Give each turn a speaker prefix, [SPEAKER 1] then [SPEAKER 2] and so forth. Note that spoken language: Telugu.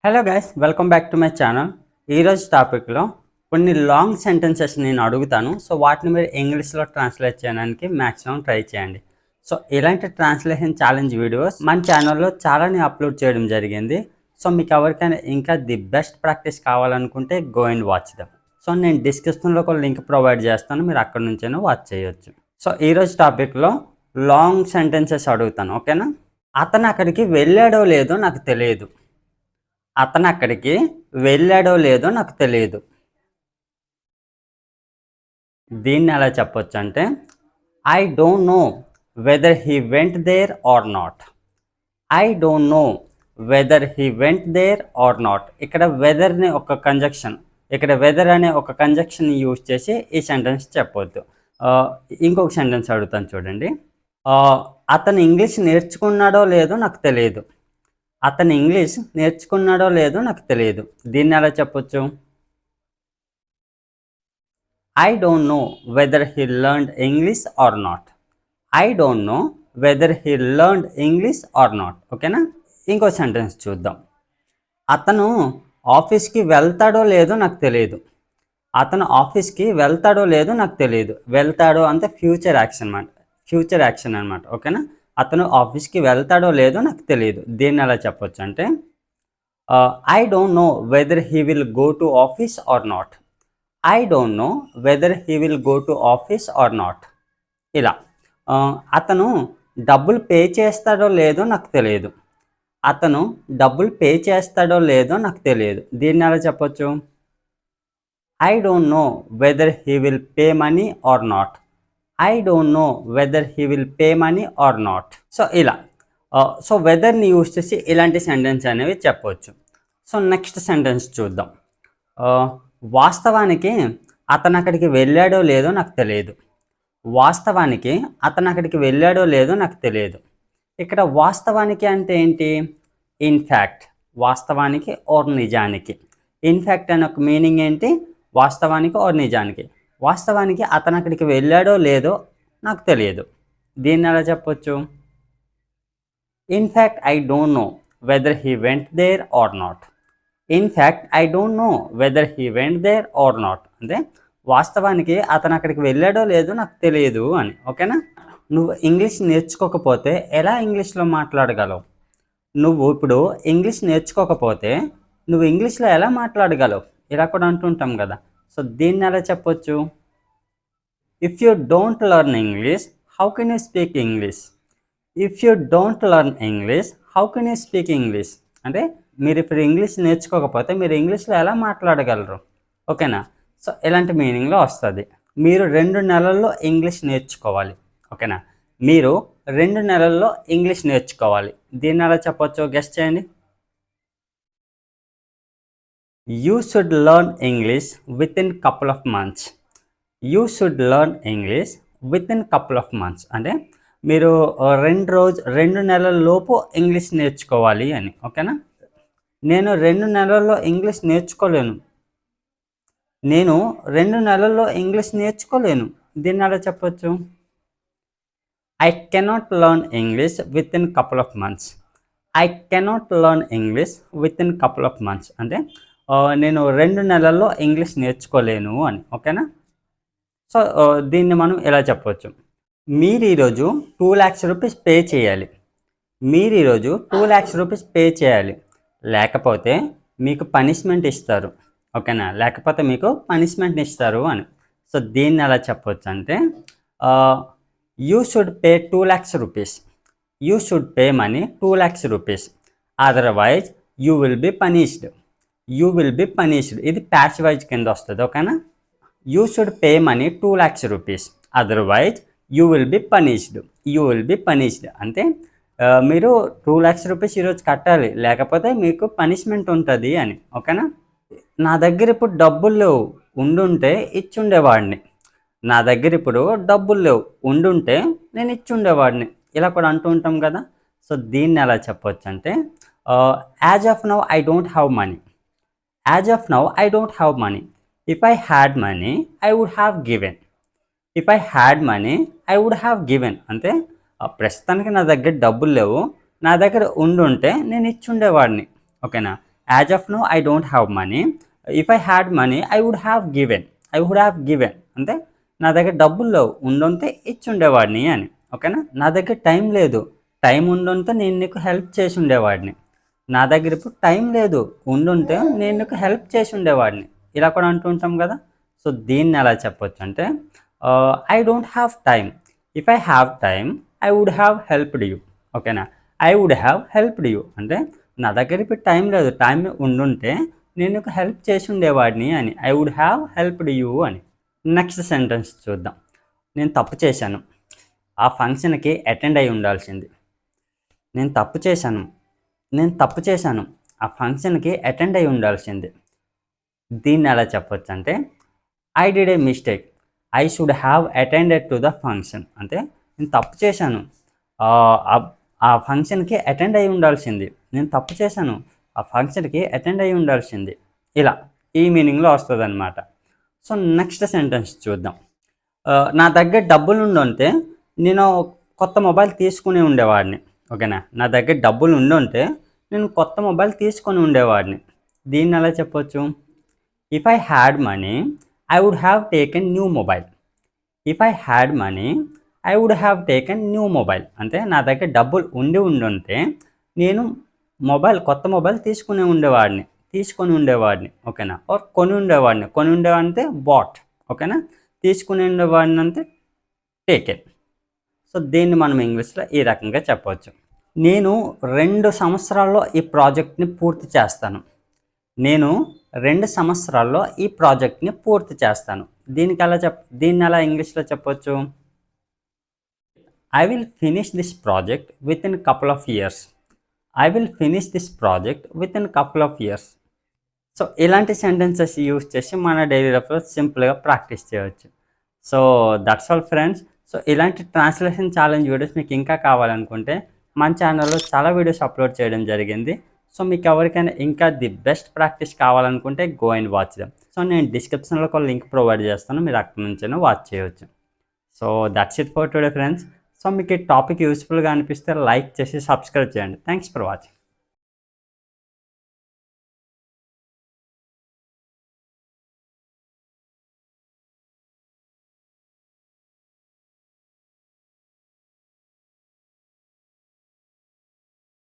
[SPEAKER 1] Hello guys, welcome back to my channel. ఈరోజు టాపిక్లో కొన్ని లాంగ్ సెంటెన్సెస్ నేను అడుగుతాను. సో వాటిని మీరు ఇంగ్లీష్లో ట్రాన్స్లేట్ చేయడానికి మ్యాక్సిమం ట్రై చేయండి. సో ఇలాంటి ట్రాన్స్లేషన్ ఛాలెంజ్ వీడియోస్ మన ఛానల్లో చాలానే అప్లోడ్ చేయడం జరిగింది. సో మీకు ఎవరికైనా ఇంకా ది బెస్ట్ ప్రాక్టీస్ కావాలనుకుంటే go and watch dum. So నేను డిస్క్రిప్షన్లో ఒక లింక్ ప్రొవైడ్ చేస్తాను, మీరు అక్కడ నుంచైనా వాచ్ చేయొచ్చు. సో ఈరోజు టాపిక్లో లాంగ్ సెంటెన్సెస్ అడుగుతాను, ఓకేనా? అతను అక్కడికి వెళ్ళాడో లేదో నాకు తెలియదు. అతను అక్కడికి వెళ్ళాడో లేదో నాకు తెలియదు. దీన్ని ఎలా చెప్పొచ్చు అంటే, I don't know whether he went there or not. I don't know whether he went there or not. ఇక్కడ వెదర్ని ఒక కంజక్షన్, ఇక్కడ వెదర్ అనే ఒక కంజక్షన్ యూజ్ చేసి ఈ సెంటెన్స్ చెప్పొద్దు. ఇంకొక సెంటెన్స్ అడుగుతాను చూడండి. అతను ఇంగ్లీష్ నేర్చుకున్నాడో లేదో నాకు తెలియదు. అతను ఇంగ్లీష్ నేర్చుకున్నాడో లేదో నాకు తెలియదు. దీన్ని ఎలా చెప్పొచ్చు? I don't know whether he learned English are not. I don't know whether he learned English are not. ఓకేనా? ఇంకో సెంటెన్స్ చూద్దాం. అతను ఆఫీస్కి వెళ్తాడో లేదో నాకు తెలియదు. అతను ఆఫీస్కి వెళ్తాడో లేదో నాకు తెలియదు. వెళ్తాడో అంటే ఫ్యూచర్ యాక్షన్ అనమాట. ఓకేనా? అతను ఆఫీస్కి వెళ్తాడో లేదో నాకు తెలియదు. దీన్ని ఎలా చెప్పొచ్చు అంటే, I don't know whether he will go to office or not. I don't know whether he will go to office or not. ఇలా. అతను డబ్బులు పే చేస్తాడో లేదో నాకు తెలియదు. అతను డబ్బులు పే చేస్తాడో లేదో నాకు తెలియదు. దీన్ని ఎలా చెప్పొచ్చు? I don't know whether he will pay money are not. I don't know whether he will pay money are not. So ఇలా. సో వెదర్ని యూజ్ చేసి ఇలాంటి సెంటెన్స్ అనేవి చెప్పవచ్చు. సో నెక్స్ట్ సెంటెన్స్ చూద్దాం. వాస్తవానికి అతను అక్కడికి వెళ్ళాడో లేదో నాకు తెలియదు. వాస్తవానికి అతను అక్కడికి వెళ్ళాడో లేదో నాకు తెలియదు. ఇక్కడ వాస్తవానికి అంటే ఏంటి? ఇన్ఫ్యాక్ట్. వాస్తవానికి ఆర్ నిజానికి. ఇన్ఫ్యాక్ట్ అనే ఒక మీనింగ్ ఏంటి? వాస్తవానికి ఆర్ నిజానికి. వాస్తవానికి అతను అక్కడికి వెళ్ళాడో లేదో నాకు తెలియదు. దీన్ని ఎలా చెప్పొచ్చు? In fact I don't know whether he went there or not. In fact I don't know whether he went there or not అంటే వాస్తవానికి అతను అక్కడికి వెళ్ళాడో లేదో నాకు తెలియదు అని. ఓకేనా? నువ్వు ఇంగ్లీష్ నేర్చుకోకపోతే ఎలా ఇంగ్లీష్లో మాట్లాడగలవు? నువ్వు ఇప్పుడు ఇంగ్లీష్ నేర్చుకోకపోతే నువ్వు ఇంగ్లీష్లో ఎలా మాట్లాడగలవు? ఇలా కూడా అంటుంటాం కదా. సో దీన్ని ఎలా చెప్పొచ్చు? If you don't learn English, how can you speak English? If you don't learn English, how can you speak English అంటే మీరు ఇప్పుడు ఇంగ్లీష్ నేర్చుకోకపోతే మీరు ఇంగ్లీష్లో ఎలా మాట్లాడగలరు? ఓకేనా? సో ఇలాంటి మీనింగ్లో వస్తుంది. మీరు 2 నెలల్లో ఇంగ్లీష్ నేర్చుకోవాలి. ఓకేనా? మీరు 2 నెలల్లో ఇంగ్లీష్ నేర్చుకోవాలి. దీన్ని ఎలా చెప్పొచ్చు? గెస్ చేయండి. You should learn English within couple of months. You should learn English within couple of months అంటే మీరు 2 నెలల లోపు ఇంగ్లీష్ నేర్చుకోవాలి అని. ఓకేనా? నేను 2 నెలల్లో ఇంగ్లీష్ నేర్చుకోలేను. నేను 2 నెలల్లో ఇంగ్లీష్ నేర్చుకోలేను. దీన్ని ఎలా చెప్పొచ్చు? I cannot learn English within couple of months. I cannot learn English within couple of months అంటే నేను 2 నెలల్లో ఇంగ్లీష్ నేర్చుకోలేను అని. ఓకేనా? సో దీన్ని మనం ఎలా చెప్పవచ్చు? మీరు ఈరోజు 2 lakhs రూపీస్ పే చేయాలి. మీరు ఈరోజు 2 lakhs రూపీస్ పే చేయాలి. లేకపోతే మీకు పనిష్మెంట్ ఇస్తారు. ఓకేనా? లేకపోతే మీకు పనిష్మెంట్ ఇస్తారు అని. సో దీన్ని ఎలా చెప్పవచ్చు అంటే, you should pay 2 lakhs rupees. You should pay money 2 lakhs rupees. Otherwise you will be punished. You will be punished. ఇది ప్యాచ్ వైజ్ కింద వస్తుంది. ఓకేనా? You should pay money 2 lakhs rupees. Otherwise you will be punished. You will be punished అంటే మీరు 2 lakhs రూపీస్ ఈరోజు కట్టాలి, లేకపోతే మీకు పనిష్మెంట్ ఉంటుంది అని. ఓకేనా? నా దగ్గర ఇప్పుడు డబ్బులు లేవు, ఉండుంటే ఇచ్చుండేవాడిని. నా దగ్గర ఇప్పుడు డబ్బులు లేవు, ఉండుంటే నేను ఇచ్చుండేవాడిని. ఇలా కూడా అంటూ ఉంటాం కదా. సో దీన్ని ఎలా చెప్పొచ్చు అంటే, as of now I don't have money. As of now, I don't have money. If I had money, I would have given. If I had money, I would have given. అంటే ప్రస్తుతానికి నా దగ్గర డబ్బులు లేవు, నా దగ్గర ఉండుంటే నేను ఇచ్చుండేవాడిని. ఓకేనా? As of now I don't have money. If I had money I would have given అంటే నా దగ్గర డబ్బులు లేవు, ఉండుంటే ఇచ్చి ఉండేవాడిని అని. ఓకేనా. నా దగ్గర టైం లేదు, టైం ఉండుంటే నేను నీకు హెల్ప్ చేసి ఉండేవాడిని. నా దగ్గర ఇప్పుడు టైం లేదు, ఉండుంటే నేను నీకు హెల్ప్ చేసి ఉండేవాడిని. ఇలా కూడా అంటూ ఉంటాం కదా. సో దీన్ని ఎలా చెప్పొచ్చు అంటే I don't have time. If I have time I would have helped you. ఓకేనా. I would have helped you అంటే నా దగ్గర ఇప్పుడు టైం లేదు, టైం ఉండుంటే నేను నీకు హెల్ప్ చేసి ఉండేవాడిని అని. I would have helped you అని. నెక్స్ట్ సెంటెన్స్ చూద్దాం. నేను తప్పు చేశాను, ఆ ఫంక్షన్కి అటెండ్ అయి ఉండాల్సింది. నేను తప్పు చేశాను ఆ ఫంక్షన్కి అటెండ్ అయి ఉండాల్సింది. దీన్ని ఎలా చెప్పొచ్చు అంటే I did a mistake, I should have attended to the function అంటే నేను తప్పు చేశాను, ఆ ఫంక్షన్కి అటెండ్ అయి ఉండాల్సింది. నేను తప్పు చేశాను, ఆ ఫంక్షన్కి అటెండ్ అయి ఉండాల్సింది. ఇలా ఈ మీనింగ్లో వస్తుంది అనమాట. సో నెక్స్ట్ సెంటెన్స్ చూద్దాం. నా దగ్గర డబ్బులు ఉండుంటే నేను కొత్త మొబైల్ తీసుకుని ఉండేవాడిని. ఓకేనా. నా దగ్గర డబ్బులు ఉండుంటే నేను కొత్త మొబైల్ తీసుకొని ఉండేవాడిని. దీన్ని ఎలా చెప్పొచ్చు? If I had money I would have taken new mobile. If I had money I would have taken new mobile అంటే నా దగ్గర డబ్బులు ఉండుంటే నేను కొత్త మొబైల్ తీసుకొని ఉండేవాడిని. ఓకేనా. ఆర్ కొని ఉండేవాడిని అంటే బాట్. ఓకేనా. తీసుకుని ఉండేవాడిని అంటే టేకెన్. సో దీన్ని మనం ఇంగ్లీష్లో ఈ రకంగా చెప్పవచ్చు. నేను 2 సంవత్సరాల్లో ఈ ప్రాజెక్ట్ని పూర్తి చేస్తాను. దీన్ని ఎలా ఇంగ్లీష్లో చెప్పొచ్చు? I will finish this project with in couple of years. So ఇలాంటి సెంటెన్సెస్ యూస్ చేసి మన డైలీ లైఫ్లో సింపుల్గా ప్రాక్టీస్ చేయవచ్చు. So that's all friends. So ఇలాంటి ట్రాన్స్లేషన్ ఛాలెంజ్ వీడియోస్ మీకు ఇంకా కావాలనుకుంటే మన ఛానల్లో చాలా వీడియోస్ అప్లోడ్ చేయడం జరిగింది. సో మీకు ఎవరికైనా ఇంకా ది బెస్ట్ ప్రాక్టీస్ కావాలనుకుంటే go and watch them. So నేను డిస్క్రిప్షన్లో ఒక లింక్ ప్రొవైడ్ చేస్తాను, మీరు అక్కడి నుంచైనా వాచ్ చేయవచ్చు. So that's it for today friends. So మీకు ఈ టాపిక్ యూస్ఫుల్గా అనిపిస్తే లైక్ చేసి సబ్స్క్రైబ్ చేయండి. Thanks for watching.